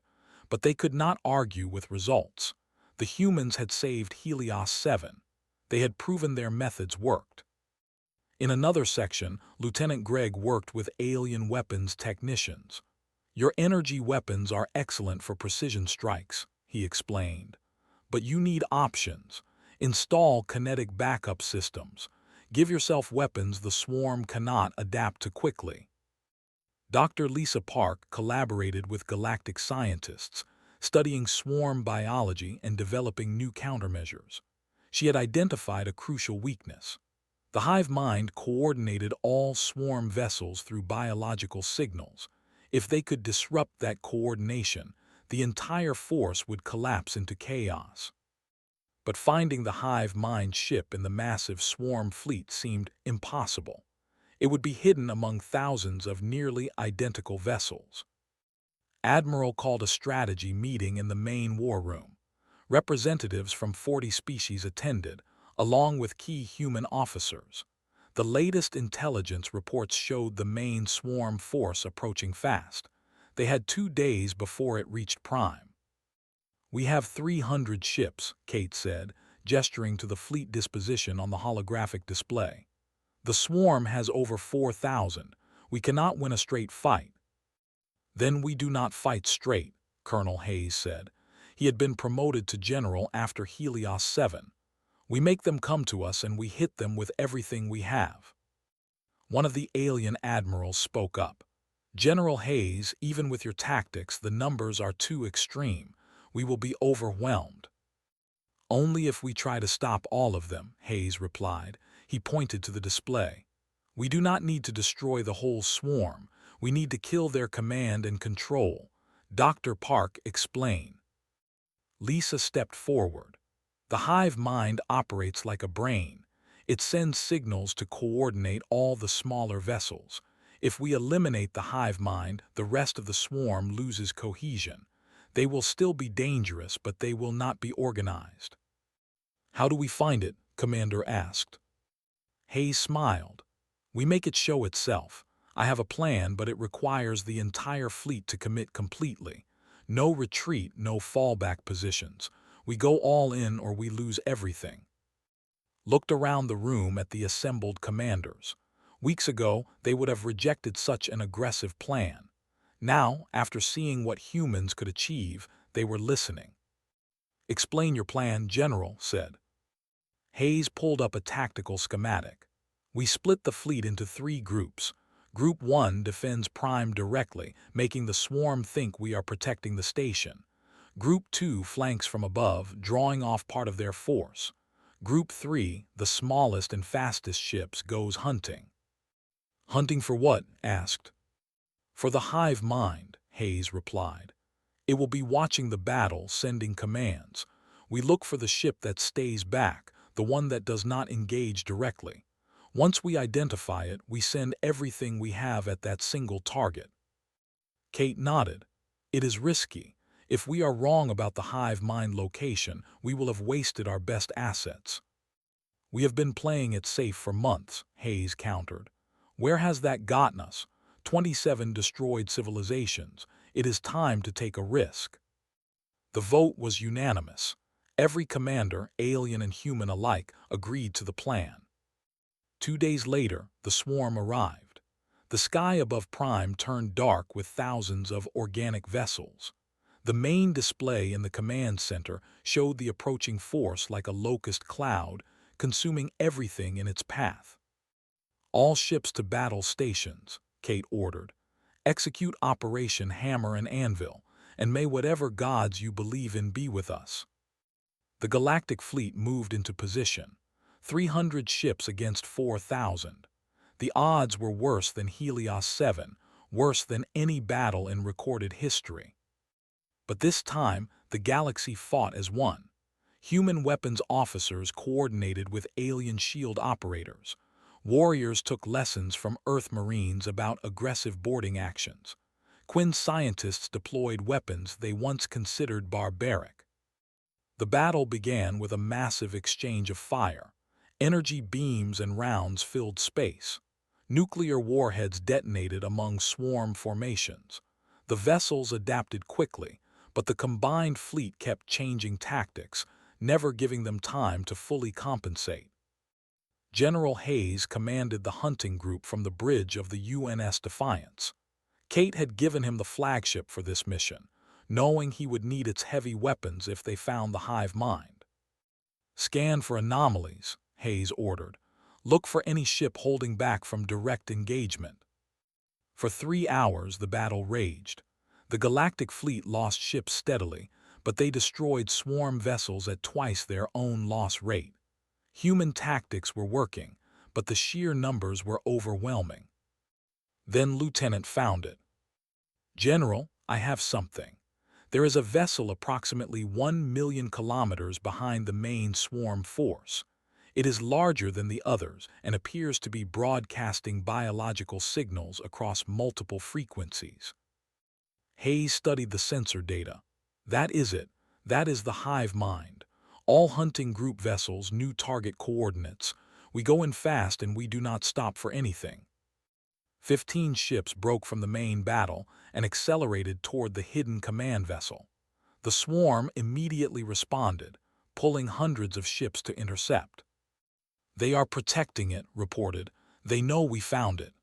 A: But they could not argue with results. The humans had saved Helios 7. They had proven their methods worked. In another section, Lieutenant Gregg worked with alien weapons technicians. "Your energy weapons are excellent for precision strikes," he explained. "But you need options. Install kinetic backup systems. Give yourself weapons the swarm cannot adapt to quickly." Dr. Lisa Park collaborated with galactic scientists, studying swarm biology and developing new countermeasures. She had identified a crucial weakness. The hive mind coordinated all swarm vessels through biological signals. If they could disrupt that coordination, the entire force would collapse into chaos. But finding the hive mind ship in the massive swarm fleet seemed impossible. It would be hidden among thousands of nearly identical vessels. Admiral called a strategy meeting in the main war room. Representatives from 40 species attended, along with key human officers. The latest intelligence reports showed the main swarm force approaching fast. They had 2 days before it reached Prime. "We have 300 ships," Kate said, gesturing to the fleet disposition on the holographic display. "The swarm has over 4,000. We cannot win a straight fight." "Then we do not fight straight," Colonel Hayes said. He had been promoted to general after Helios 7. "We make them come to us and we hit them with everything we have." One of the alien admirals spoke up. "General Hayes, even with your tactics, the numbers are too extreme. We will be overwhelmed." "Only if we try to stop all of them," Hayes replied. He pointed to the display. "We do not need to destroy the whole swarm. We need to kill their command and control," Dr. Park explained. Lisa stepped forward. "The hive mind operates like a brain. It sends signals to coordinate all the smaller vessels. If we eliminate the hive mind, the rest of the swarm loses cohesion. They will still be dangerous, but they will not be organized." "How do we find it?" Commander asked. Hayes smiled. "We make it show itself. I have a plan, but it requires the entire fleet to commit completely. No retreat, no fallback positions. We go all in or we lose everything." Looked around the room at the assembled commanders. Weeks ago, they would have rejected such an aggressive plan. Now, after seeing what humans could achieve, they were listening. "Explain your plan," General said. Hayes pulled up a tactical schematic. "We split the fleet into 3 groups. Group 1 defends Prime directly, making the swarm think we are protecting the station. Group 2 flanks from above, drawing off part of their force. Group 3, the smallest and fastest ships, goes hunting." "Hunting for what?" asked. "For the hive mind," Hayes replied. "It will be watching the battle, sending commands. We look for the ship that stays back, the one that does not engage directly. Once we identify it, we send everything we have at that single target." Kate nodded. "It is risky. If we are wrong about the hive mind location, we will have wasted our best assets." "We have been playing it safe for months," Hayes countered. "Where has that gotten us? 27 destroyed civilizations. It is time to take a risk." The vote was unanimous. Every commander, alien and human alike, agreed to the plan. 2 days later, the swarm arrived. The sky above Prime turned dark with thousands of organic vessels. The main display in the command center showed the approaching force like a locust cloud, consuming everything in its path. "All ships to battle stations," Kate ordered. "Execute Operation Hammer and Anvil, and may whatever gods you believe in be with us." The Galactic Fleet moved into position. 300 ships against 4,000. The odds were worse than Helios 7, worse than any battle in recorded history. But this time, the galaxy fought as one. Human weapons officers coordinated with alien shield operators. Warriors took lessons from Earth Marines about aggressive boarding actions. Quinn scientists deployed weapons they once considered barbaric. The battle began with a massive exchange of fire. Energy beams and rounds filled space. Nuclear warheads detonated among swarm formations. The vessels adapted quickly, but the combined fleet kept changing tactics, never giving them time to fully compensate. General Hayes commanded the hunting group from the bridge of the UNS Defiance. Kate had given him the flagship for this mission, knowing he would need its heavy weapons if they found the hive mind. "Scan for anomalies," Hayes ordered. "Look for any ship holding back from direct engagement." For 3 hours the battle raged. The Galactic Fleet lost ships steadily, but they destroyed swarm vessels at twice their own loss rate. Human tactics were working, but the sheer numbers were overwhelming. Then Lieutenant found it. "General, I have something. There is a vessel approximately 1 million kilometers behind the main swarm force. It is larger than the others and appears to be broadcasting biological signals across multiple frequencies." Hayes studied the sensor data. "That is it. That is the hive mind. All hunting group vessels, new target coordinates. We go in fast and we do not stop for anything." 15 ships broke from the main battle and accelerated toward the hidden command vessel. The swarm immediately responded, pulling hundreds of ships to intercept. "They are protecting it," reported. "They know we found it."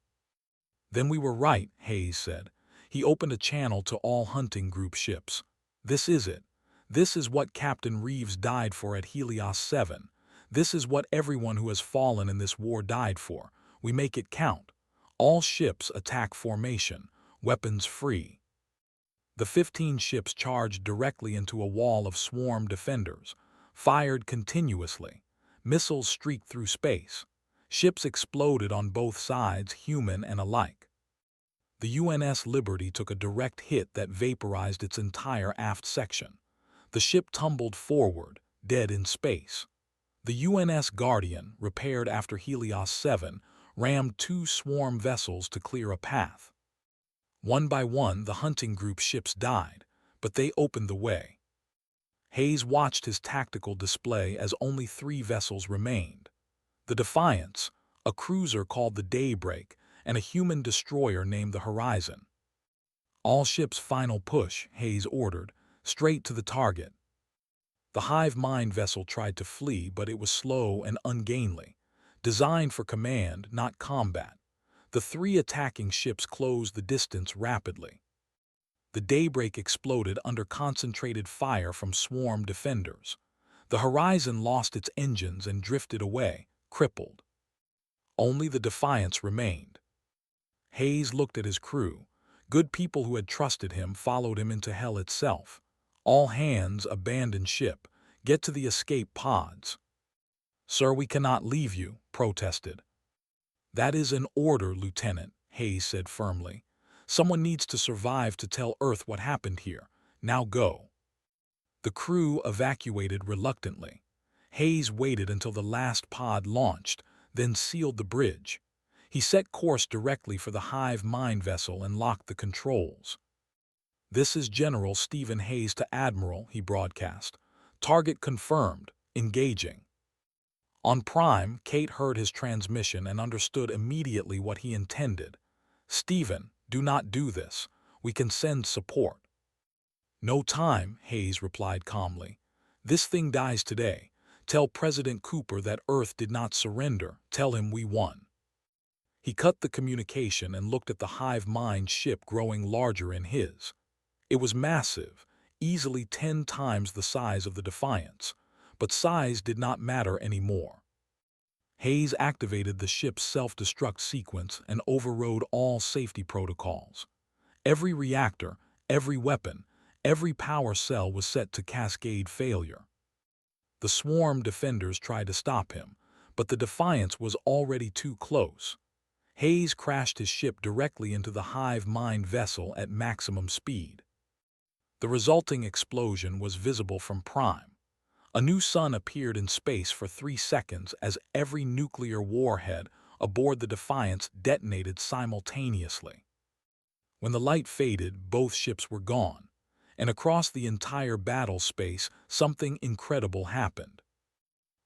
A: "Then we were right," Hayes said. He opened a channel to all hunting group ships. "This is it. This is what Captain Reeves died for at Helios 7. This is what everyone who has fallen in this war died for. We make it count. All ships attack formation, weapons free." The 15 ships charged directly into a wall of swarm defenders, fired continuously. Missiles streaked through space. Ships exploded on both sides, human and alike. The UNS Liberty took a direct hit that vaporized its entire aft section. The ship tumbled forward, dead in space. The UNS Guardian, repaired after Helios 7, rammed 2 swarm vessels to clear a path. One by one, the hunting group ships died, but they opened the way. Hayes watched his tactical display as only 3 vessels remained. The Defiance, a cruiser called the Daybreak, and a human destroyer named the Horizon. All ships final push, Hayes ordered, straight to the target. The hive mind vessel tried to flee, but it was slow and ungainly, designed for command, not combat. The 3 attacking ships closed the distance rapidly. The Daybreak exploded under concentrated fire from swarm defenders. The Horizon lost its engines and drifted away, crippled. Only the Defiance remained. Hayes looked at his crew. Good people who had trusted him followed him into hell itself. All hands, abandon ship. Get to the escape pods. Sir, we cannot leave you, protested. That is an order, Lieutenant, Hayes said firmly. Someone needs to survive to tell Earth what happened here. Now go. The crew evacuated reluctantly. Hayes waited until the last pod launched, then sealed the bridge. He set course directly for the hive mind vessel and locked the controls. This is General Stephen Hayes to Admiral, he broadcast. Target confirmed. Engaging. On Prime, Kate heard his transmission and understood immediately what he intended. Stephen, do not do this. We can send support. No time, Hayes replied calmly. This thing dies today. Tell President Cooper that Earth did not surrender. Tell him we won. He cut the communication and looked at the hive mind ship growing larger in his. It was massive, easily 10 times the size of the Defiance, but size did not matter anymore. Hayes activated the ship's self-destruct sequence and overrode all safety protocols. Every reactor, every weapon, every power cell was set to cascade failure. The swarm defenders tried to stop him, but the Defiance was already too close. Hayes crashed his ship directly into the hive mind vessel at maximum speed. The resulting explosion was visible from Prime. A new sun appeared in space for 3 seconds as every nuclear warhead aboard the Defiance detonated simultaneously. When the light faded, both ships were gone, and across the entire battle space, something incredible happened.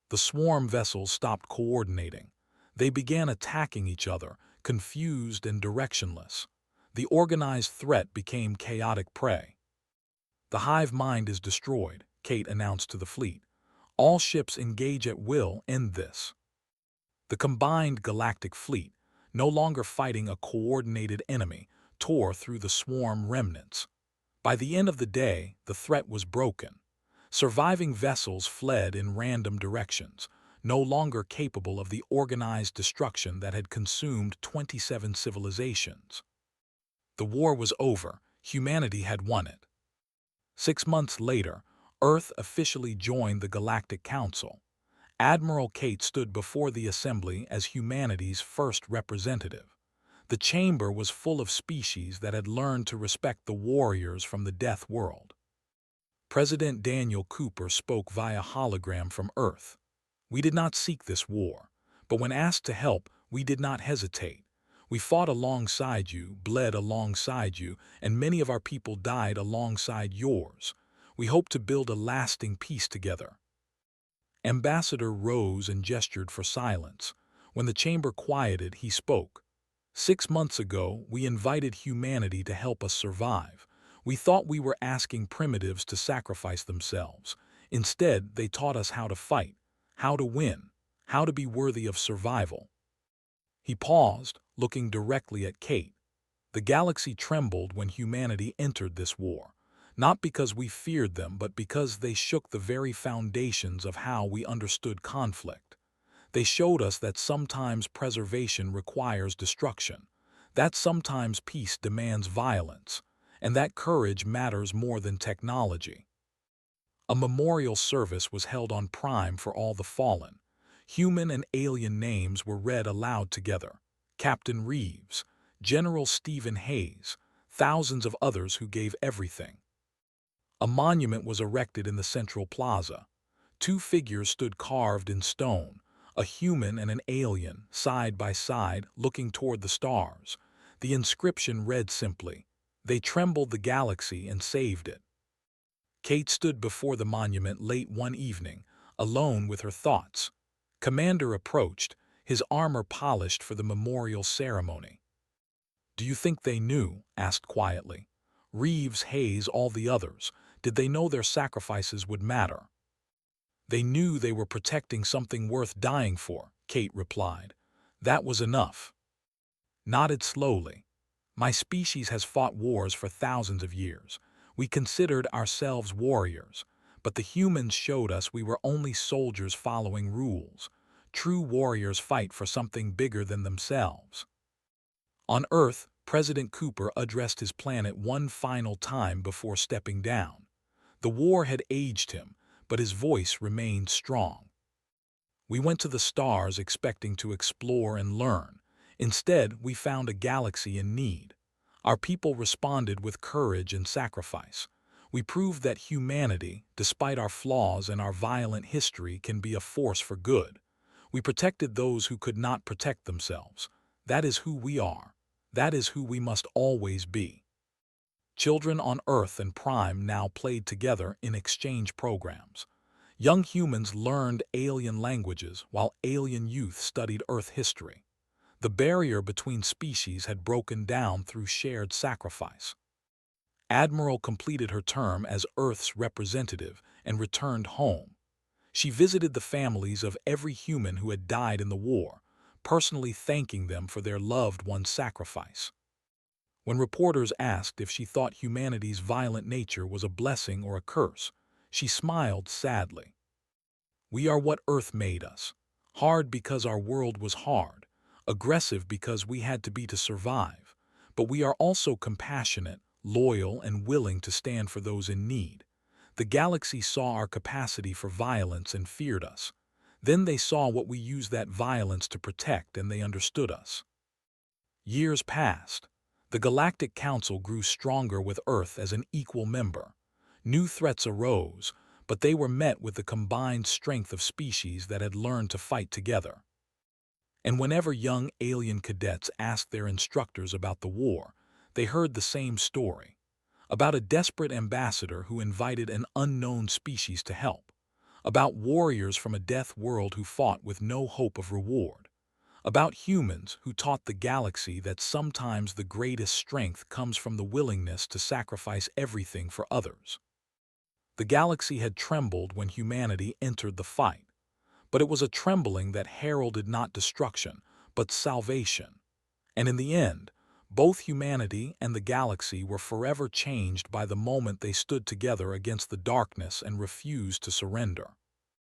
A: The swarm vessels stopped coordinating. They began attacking each other, confused and directionless. The organized threat became chaotic prey. The hive mind is destroyed, Kate announced to the fleet. All ships engage at will. End this. The combined galactic fleet, no longer fighting a coordinated enemy, tore through the swarm remnants. By the end of the day, the threat was broken. Surviving vessels fled in random directions, no longer capable of the organized destruction that had consumed 27 civilizations. The war was over. Humanity had won it. 6 months later, Earth officially joined the Galactic Council. Admiral Kate stood before the Assembly as humanity's first representative. The chamber was full of species that had learned to respect the warriors from the Death World. President Daniel Cooper spoke via hologram from Earth. We did not seek this war, but when asked to help, we did not hesitate. We fought alongside you, bled alongside you, and many of our people died alongside yours. We hope to build a lasting peace together. Ambassador rose and gestured for silence. When the chamber quieted, he spoke. 6 months ago, we invited humanity to help us survive. We thought we were asking primitives to sacrifice themselves. Instead, they taught us how to fight, how to win, how to be worthy of survival. He paused, looking directly at Kate. The galaxy trembled when humanity entered this war, not because we feared them, but because they shook the very foundations of how we understood conflict. They showed us that sometimes preservation requires destruction, that sometimes peace demands violence, and that courage matters more than technology. A memorial service was held on Prime for all the fallen. Human and alien names were read aloud together. Captain Reeves, General Stephen Hayes, thousands of others who gave everything. A monument was erected in the central plaza. Two figures stood carved in stone, a human and an alien, side by side, looking toward the stars. The inscription read simply, "They trembled the galaxy and saved it." Kate stood before the monument late one evening, alone with her thoughts. Commander approached, his armor polished for the memorial ceremony. "Do you think they knew?" asked quietly. "Reeves, Hayes, all the others. Did they know their sacrifices would matter?" "They knew they were protecting something worth dying for," Kate replied. "That was enough." Nodded slowly. "My species has fought wars for thousands of years. We considered ourselves warriors, but the humans showed us we were only soldiers following rules. True warriors fight for something bigger than themselves." On Earth, President Cooper addressed his planet one final time before stepping down. The war had aged him, but his voice remained strong. "We went to the stars expecting to explore and learn. Instead, we found a galaxy in need. Our people responded with courage and sacrifice. We proved that humanity, despite our flaws and our violent history, can be a force for good. We protected those who could not protect themselves. That is who we are. That is who we must always be." Children on Earth and Prime now played together in exchange programs. Young humans learned alien languages while alien youth studied Earth history. The barrier between species had broken down through shared sacrifice. Admiral completed her term as Earth's representative and returned home. She visited the families of every human who had died in the war, personally thanking them for their loved one's sacrifice. When reporters asked if she thought humanity's violent nature was a blessing or a curse, she smiled sadly. "We are what Earth made us. Hard because our world was hard, aggressive because we had to be to survive, but we are also compassionate, loyal, and willing to stand for those in need. The galaxy saw our capacity for violence and feared us. Then they saw what we used that violence to protect and they understood us." Years passed. The Galactic Council grew stronger with Earth as an equal member. New threats arose, but they were met with the combined strength of species that had learned to fight together. And whenever young alien cadets asked their instructors about the war, they heard the same story. About a desperate ambassador who invited an unknown species to help. About warriors from a death world who fought with no hope of reward. About humans who taught the galaxy that sometimes the greatest strength comes from the willingness to sacrifice everything for others. The galaxy had trembled when humanity entered the fight, but it was a trembling that heralded not destruction, but salvation. And in the end, both humanity and the galaxy were forever changed by the moment they stood together against the darkness and refused to surrender.